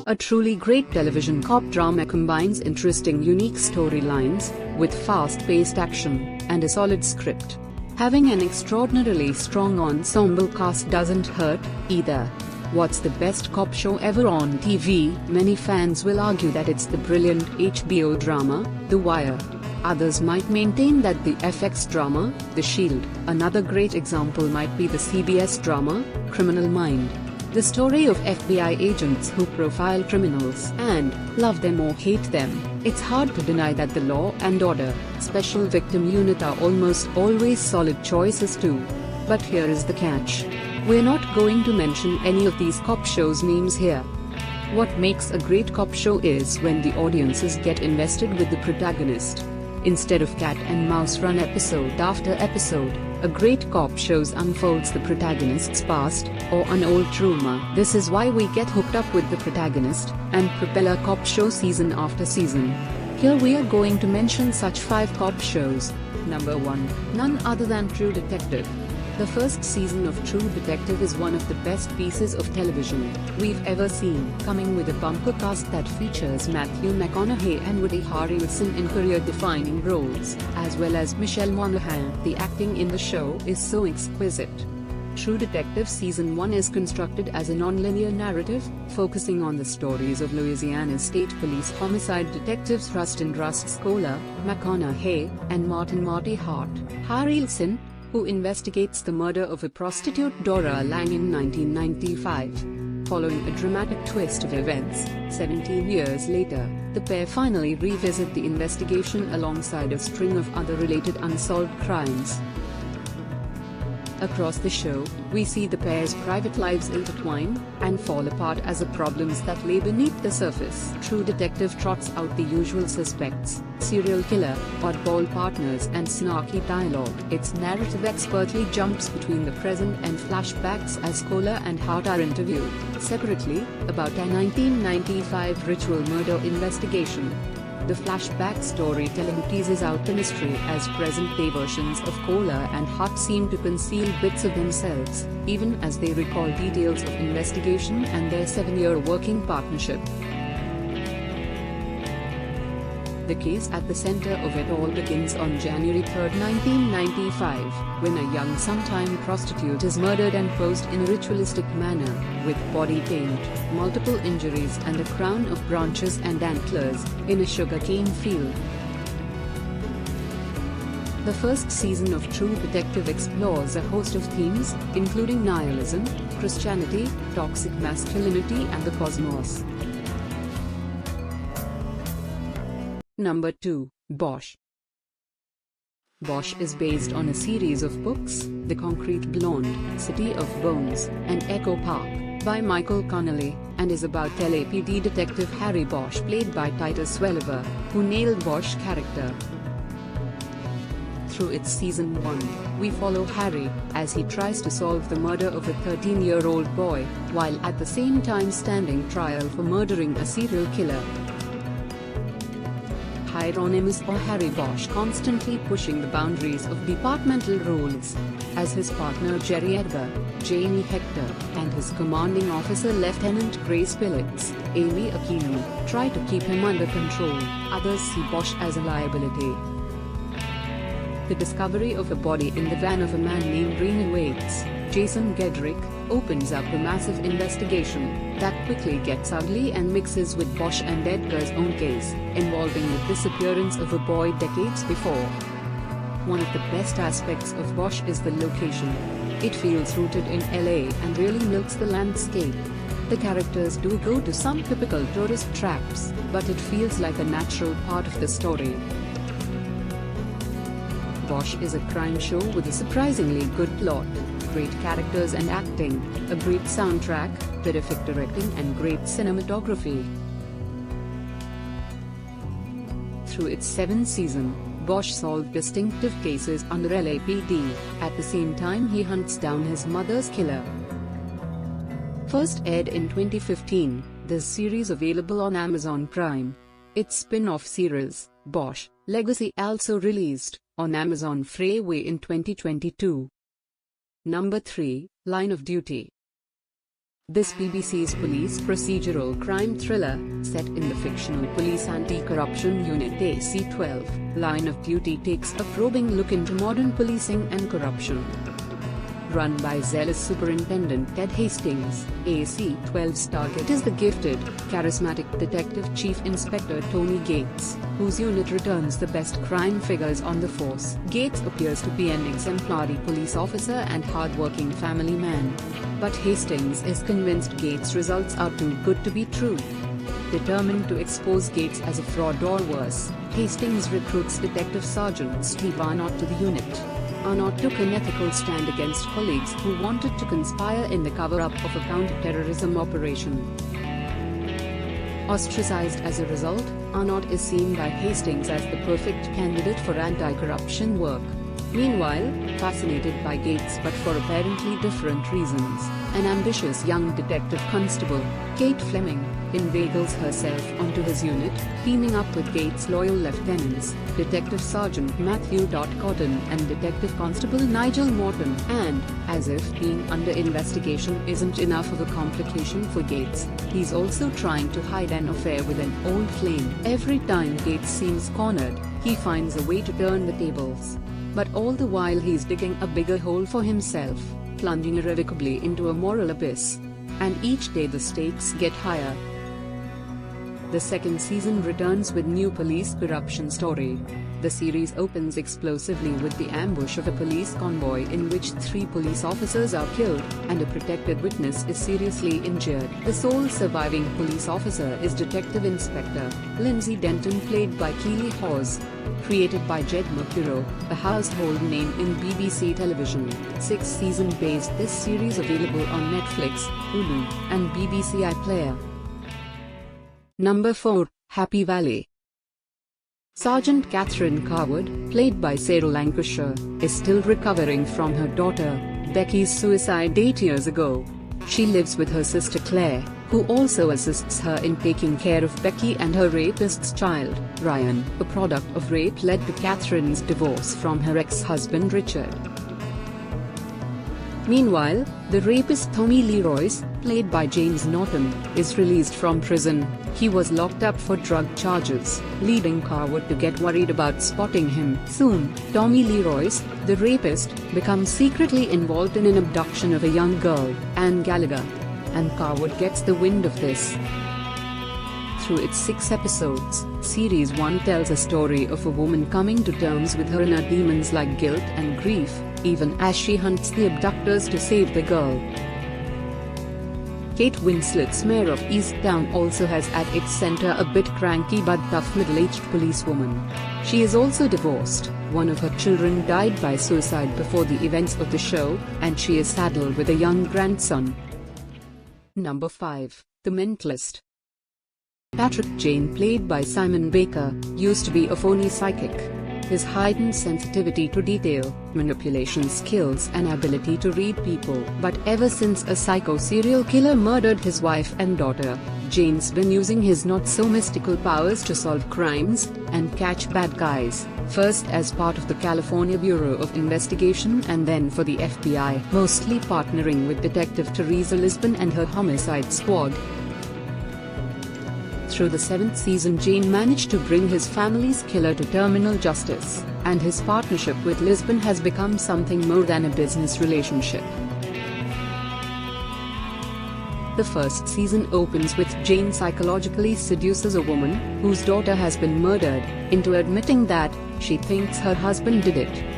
A truly great television cop drama combines interesting, unique storylines with fast-paced action and a solid script. Having an extraordinarily strong ensemble cast doesn't hurt, either. What's the best cop show ever on TV? Many fans will argue that it's the brilliant HBO drama, The Wire. Others might maintain that the FX drama, The Shield. Another great example might be the CBS drama, Criminal Mind. The story of FBI agents who profile criminals and love them or hate them. It's hard to deny that the Law and Order, Special Victim Unit are almost always solid choices too. But here is the catch. We're not going to mention any of these cop shows names here. What makes a great cop show is when the audiences get invested with the protagonist. Instead of cat and mouse run episode after episode, a great cop shows unfolds the protagonist's past, or an old trauma. This is why we get hooked up with the protagonist, and propel our cop show season after season. Here we are going to mention such 5 cop shows. Number 1. None other than True Detective. The first season of True Detective is one of the best pieces of television we've ever seen, coming with a bumper cast that features Matthew McConaughey and Woody Harrelson in career-defining roles, as well as Michelle Monaghan. The acting in the show is so exquisite. True Detective Season 1 is constructed as a non-linear narrative, focusing on the stories of Louisiana State Police homicide detectives Rustin Rust Scholar, McConaughey, and Martin Marty Hart. Harrelson, who investigates the murder of a prostitute Dora Lang in 1995. Following a dramatic twist of events, 17 years later, the pair finally revisit the investigation alongside a string of other related unsolved crimes. Across the show, we see the pair's private lives intertwine and fall apart as the problems that lay beneath the surface. True Detective trots out the usual suspects, serial killer, oddball partners and snarky dialogue. Its narrative expertly jumps between the present and flashbacks as Scholar and Hart are interviewed separately about a 1995 ritual murder investigation. The flashback storytelling teases out the mystery as present-day versions of Kohler and Hart seem to conceal bits of themselves, even as they recall details of investigation and their 7-year working partnership. The case at the center of it all begins on January 3, 1995, when a young sometime prostitute is murdered and posed in a ritualistic manner, with body paint, multiple injuries and a crown of branches and antlers, in a sugarcane field. The first season of True Detective explores a host of themes, including nihilism, Christianity, toxic masculinity and the cosmos. Number 2. Bosch. Bosch is based on a series of books, The Concrete Blonde, City of Bones, and Echo Park, by Michael Connelly, and is about LAPD detective Harry Bosch played by Titus Welliver, who nailed Bosch's character. Through its Season 1, we follow Harry, as he tries to solve the murder of a 13-year-old boy, while at the same time standing trial for murdering a serial killer. Hieronymus or Harry Bosch constantly pushing the boundaries of departmental rules, as his partner Jerry Edgar, Jamie Hector, and his commanding officer Lieutenant Grace Billets, Amy Aquino, try to keep him under control. Others see Bosch as a liability. The discovery of a body in the van of a man named Rene Waits, Jason Gedrick, opens up a massive investigation that quickly gets ugly and mixes with Bosch and Edgar's own case, involving the disappearance of a boy decades before. One of the best aspects of Bosch is the location. It feels rooted in LA and really milks the landscape. The characters do go to some typical tourist traps, but it feels like a natural part of the story. Bosch is a crime show with a surprisingly good plot, great characters and acting, a great soundtrack, terrific directing and great cinematography. Through its 7th season, Bosch solved distinctive cases under LAPD, at the same time he hunts down his mother's killer. First aired in 2015, this series available on Amazon Prime. Its spin-off series, Bosch Legacy, also released on Amazon Freeway in 2022. Number 3, Line of Duty. This BBC's police procedural crime thriller, set in the fictional Police Anti-Corruption Unit AC-12 line of duty, takes a probing look into modern policing and corruption. Run by zealous Superintendent Ted Hastings, AC-12's target is the gifted, charismatic Detective Chief Inspector Tony Gates, whose unit returns the best crime figures on the force. Gates appears to be an exemplary police officer and hard-working family man. But Hastings is convinced Gates' results are too good to be true. Determined to expose Gates as a fraud or worse, Hastings recruits Detective Sergeant Steve Arnott to the unit. Arnott took an ethical stand against colleagues who wanted to conspire in the cover-up of a counter-terrorism operation. Ostracized as a result, Arnott is seen by Hastings as the perfect candidate for anti-corruption work. Meanwhile, fascinated by Gates but for apparently different reasons, an ambitious young detective constable, Kate Fleming, inveigles herself onto his unit, teaming up with Gates' loyal lieutenants, Detective Sergeant Matthew Cotton and Detective Constable Nigel Morton. And, as if being under investigation isn't enough of a complication for Gates, he's also trying to hide an affair with an old flame. Every time Gates seems cornered, he finds a way to turn the tables. But all the while he's digging a bigger hole for himself, plunging irrevocably into a moral abyss. And each day the stakes get higher. The second season returns with new police corruption story. The series opens explosively with the ambush of a police convoy in which 3 police officers are killed, and a protected witness is seriously injured. The sole surviving police officer is Detective Inspector Lindsay Denton, played by Keely Hawes. Created by Jed Mercuro, a household name in BBC television. 6-season based, this series available on Netflix, Hulu, and BBC iPlayer. Number 4, Happy Valley. Sergeant Catherine Carwood, played by Sarah Lancashire, is still recovering from her daughter, Becky's suicide 8 years ago. She lives with her sister Claire, who also assists her in taking care of Becky and her rapist's child, Ryan. A product of rape led to Catherine's divorce from her ex-husband Richard. Meanwhile, the rapist Tommy Lee Royce, played by James Norton, is released from prison. He was locked up for drug charges, leading Carwood to get worried about spotting him. Soon, Tommy Lee Royce, the rapist, becomes secretly involved in an abduction of a young girl, Anne Gallagher. And Carwood gets the wind of this. Through its 6 episodes, Series 1 tells a story of a woman coming to terms with her inner demons like guilt and grief, even as she hunts the abductors to save the girl. Kate Winslet's Mayor of Easttown also has at its center a bit cranky but tough middle-aged policewoman. She is also divorced, one of her children died by suicide before the events of the show, and she is saddled with a young grandson. Number 5, The Mentalist. Patrick Jane, played by Simon Baker, used to be a phony psychic. His heightened sensitivity to detail, manipulation skills and ability to read people. But ever since a psycho serial killer murdered his wife and daughter, Jane's been using his not-so-mystical powers to solve crimes and catch bad guys, first as part of the California Bureau of Investigation and then for the FBI, mostly partnering with Detective Teresa Lisbon and her homicide squad. Through the 7th season, Jane managed to bring his family's killer to terminal justice, and his partnership with Lisbon has become something more than a business relationship. The first season opens with Jane psychologically seduces a woman, whose daughter has been murdered, into admitting that she thinks her husband did it.